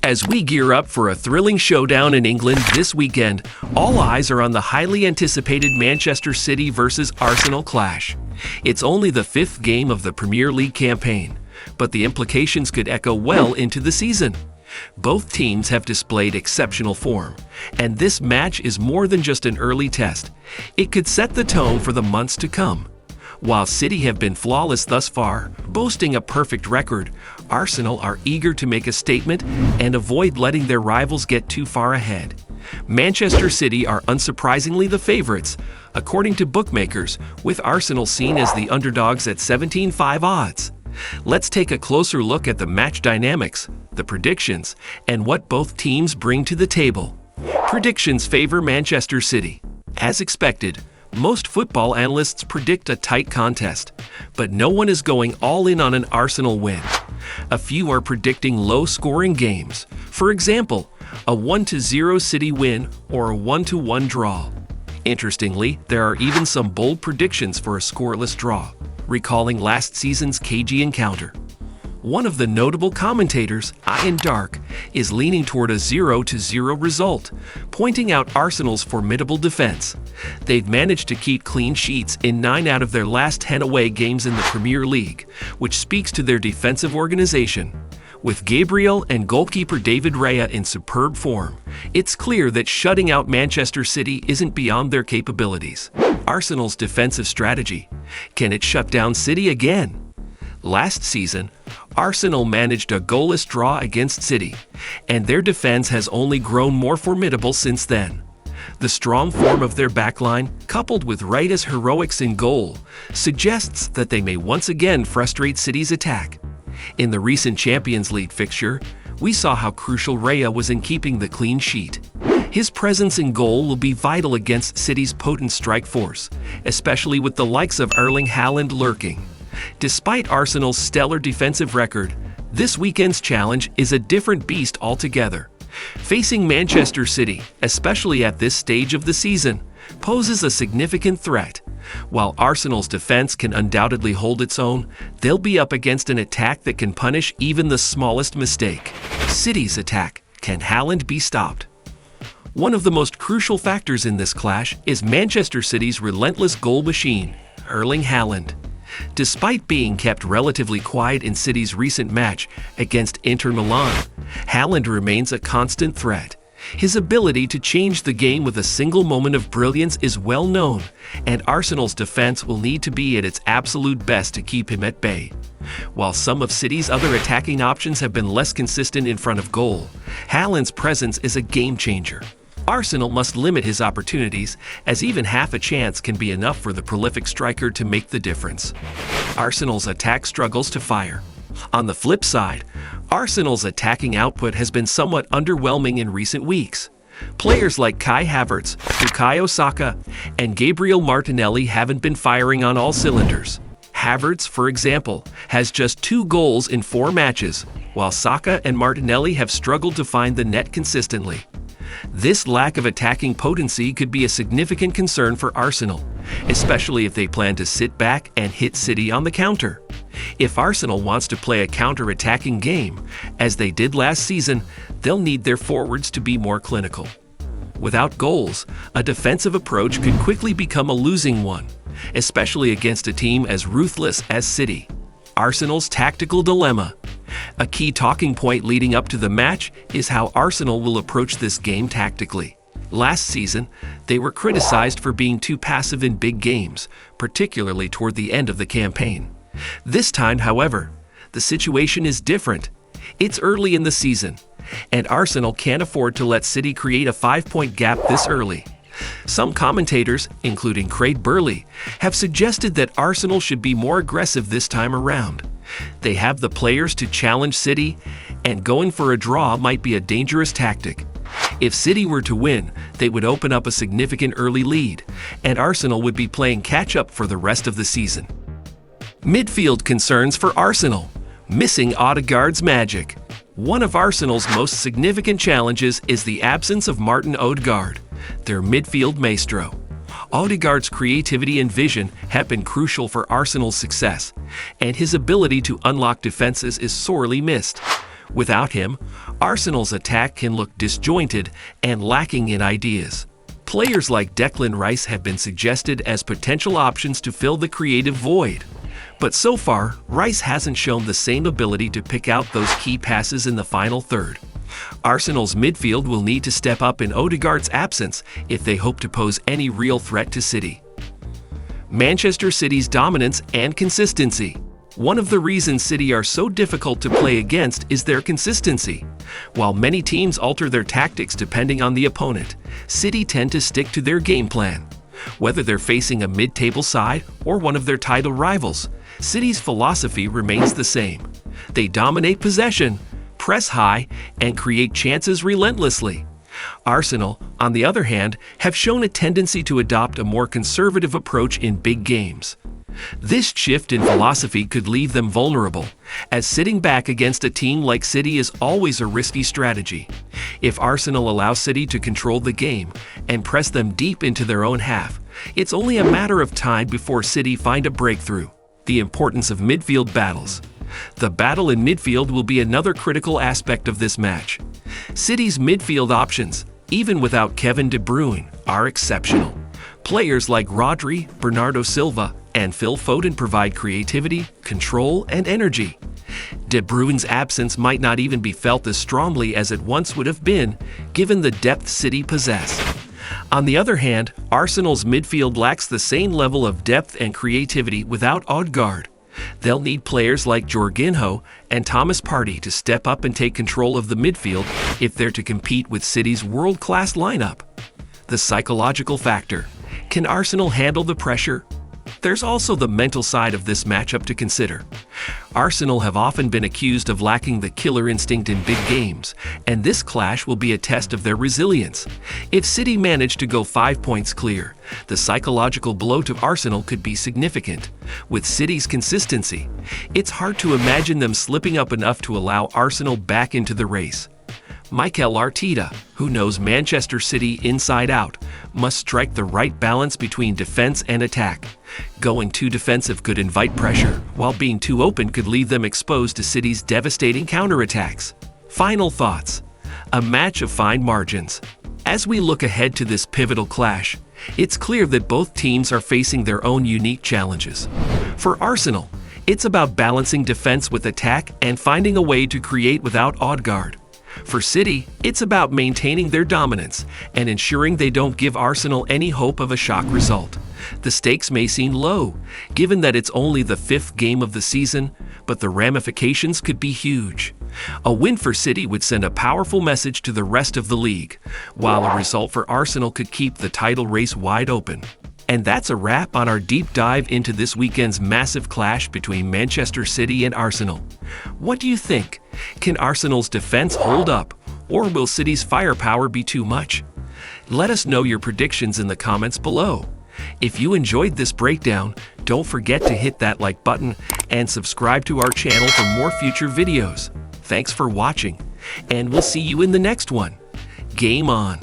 As we gear up for a thrilling showdown in England this weekend, all eyes are on the highly anticipated Manchester City versus Arsenal clash. It's only the fifth game of the Premier League campaign, but the implications could echo well into the season. Both teams have displayed exceptional form, and this match is more than just an early test. It could set the tone for the months to come. While City have been flawless thus far, boasting a perfect record, Arsenal are eager to make a statement and avoid letting their rivals get too far ahead. Manchester City are unsurprisingly the favorites, according to bookmakers, with Arsenal seen as the underdogs at 17-5 odds. Let's take a closer look at the match dynamics, the predictions, and what both teams bring to the table. Predictions favor Manchester City. As expected, most football analysts predict a tight contest, but no one is going all in on an Arsenal win. A few are predicting low-scoring games. For example, a 1-0 City win or a 1-1 draw. Interestingly, there are even some bold predictions for a scoreless draw, recalling last season's cagey encounter. One of the notable commentators, Ian Dark, is leaning toward a 0-0 result, pointing out Arsenal's formidable defense. They've managed to keep clean sheets in 9 out of their last 10 away games in the Premier League, which speaks to their defensive organization. With Gabriel and goalkeeper David Raya in superb form, it's clear that shutting out Manchester City isn't beyond their capabilities. Arsenal's defensive strategy. Can it shut down City again? Last season, Arsenal managed a goalless draw against City, and their defense has only grown more formidable since then. The strong form of their backline, coupled with Raya's heroics in goal, suggests that they may once again frustrate City's attack. In the recent Champions League fixture, we saw how crucial Raya was in keeping the clean sheet. His presence in goal will be vital against City's potent strike force, especially with the likes of Erling Haaland lurking. Despite Arsenal's stellar defensive record, this weekend's challenge is a different beast altogether. Facing Manchester City, especially at this stage of the season, poses a significant threat. While Arsenal's defense can undoubtedly hold its own, they'll be up against an attack that can punish even the smallest mistake. City's attack. Can Haaland be stopped? One of the most crucial factors in this clash is Manchester City's relentless goal machine, Erling Haaland. Despite being kept relatively quiet in City's recent match against Inter Milan, Haaland remains a constant threat. His ability to change the game with a single moment of brilliance is well known, and Arsenal's defense will need to be at its absolute best to keep him at bay. While some of City's other attacking options have been less consistent in front of goal, Haaland's presence is a game-changer. Arsenal must limit his opportunities, as even half a chance can be enough for the prolific striker to make the difference. Arsenal's attack struggles to fire. On the flip side, Arsenal's attacking output has been somewhat underwhelming in recent weeks. Players like Kai Havertz, Bukayo Saka, and Gabriel Martinelli haven't been firing on all cylinders. Havertz, for example, has just 2 goals in 4 matches, while Saka and Martinelli have struggled to find the net consistently. This lack of attacking potency could be a significant concern for Arsenal, especially if they plan to sit back and hit City on the counter. If Arsenal wants to play a counter-attacking game, as they did last season, they'll need their forwards to be more clinical. Without goals, a defensive approach could quickly become a losing one, especially against a team as ruthless as City. Arsenal's tactical dilemma. A key talking point leading up to the match is how Arsenal will approach this game tactically. Last season, they were criticized for being too passive in big games, particularly toward the end of the campaign. This time, however, the situation is different. It's early in the season, and Arsenal can't afford to let City create a 5-point gap this early. Some commentators, including Craig Burley, have suggested that Arsenal should be more aggressive this time around. They have the players to challenge City, and going for a draw might be a dangerous tactic. If City were to win, they would open up a significant early lead, and Arsenal would be playing catch-up for the rest of the season. Midfield concerns for Arsenal. Missing Ødegaard's magic. One of Arsenal's most significant challenges is the absence of Martin Ødegaard, their midfield maestro. Ødegaard's creativity and vision have been crucial for Arsenal's success, and his ability to unlock defenses is sorely missed. Without him, Arsenal's attack can look disjointed and lacking in ideas. Players like Declan Rice have been suggested as potential options to fill the creative void. But so far, Rice hasn't shown the same ability to pick out those key passes in the final third. Arsenal's midfield will need to step up in Ødegaard's absence if they hope to pose any real threat to City. Manchester City's dominance and consistency. One of the reasons City are so difficult to play against is their consistency. While many teams alter their tactics depending on the opponent, City tend to stick to their game plan. Whether they're facing a mid-table side or one of their title rivals, City's philosophy remains the same. They dominate possession, press high, and create chances relentlessly. Arsenal, on the other hand, have shown a tendency to adopt a more conservative approach in big games. This shift in philosophy could leave them vulnerable, as sitting back against a team like City is always a risky strategy. If Arsenal allows City to control the game and press them deep into their own half, it's only a matter of time before City find a breakthrough. The importance of midfield battles. The battle in midfield will be another critical aspect of this match. City's midfield options, even without Kevin De Bruyne, are exceptional. Players like Rodri, Bernardo Silva, and Phil Foden provide creativity, control, and energy. De Bruyne's absence might not even be felt as strongly as it once would have been, given the depth City possess. On the other hand, Arsenal's midfield lacks the same level of depth and creativity without Ødegaard. They'll need players like Jorginho and Thomas Partey to step up and take control of the midfield if they're to compete with City's world-class lineup. The psychological factor. Can Arsenal handle the pressure? There's also the mental side of this matchup to consider. Arsenal have often been accused of lacking the killer instinct in big games, and this clash will be a test of their resilience. If City manage to go 5 points clear, the psychological blow to Arsenal could be significant. With City's consistency, it's hard to imagine them slipping up enough to allow Arsenal back into the race. Mikel Arteta, who knows Manchester City inside out, must strike the right balance between defense and attack. Going too defensive could invite pressure, while being too open could leave them exposed to City's devastating counterattacks. Final thoughts. A match of fine margins. As we look ahead to this pivotal clash, it's clear that both teams are facing their own unique challenges. For Arsenal, it's about balancing defense with attack and finding a way to create without Ødegaard. For City, it's about maintaining their dominance and ensuring they don't give Arsenal any hope of a shock result. The stakes may seem low, given that it's only the 5th game of the season, but the ramifications could be huge. A win for City would send a powerful message to the rest of the league, while a result for Arsenal could keep the title race wide open. And that's a wrap on our deep dive into this weekend's massive clash between Manchester City and Arsenal. What do you think? Can Arsenal's defense hold up, or will City's firepower be too much? Let us know your predictions in the comments below. If you enjoyed this breakdown, don't forget to hit that like button and subscribe to our channel for more future videos. Thanks for watching, and we'll see you in the next one. Game on!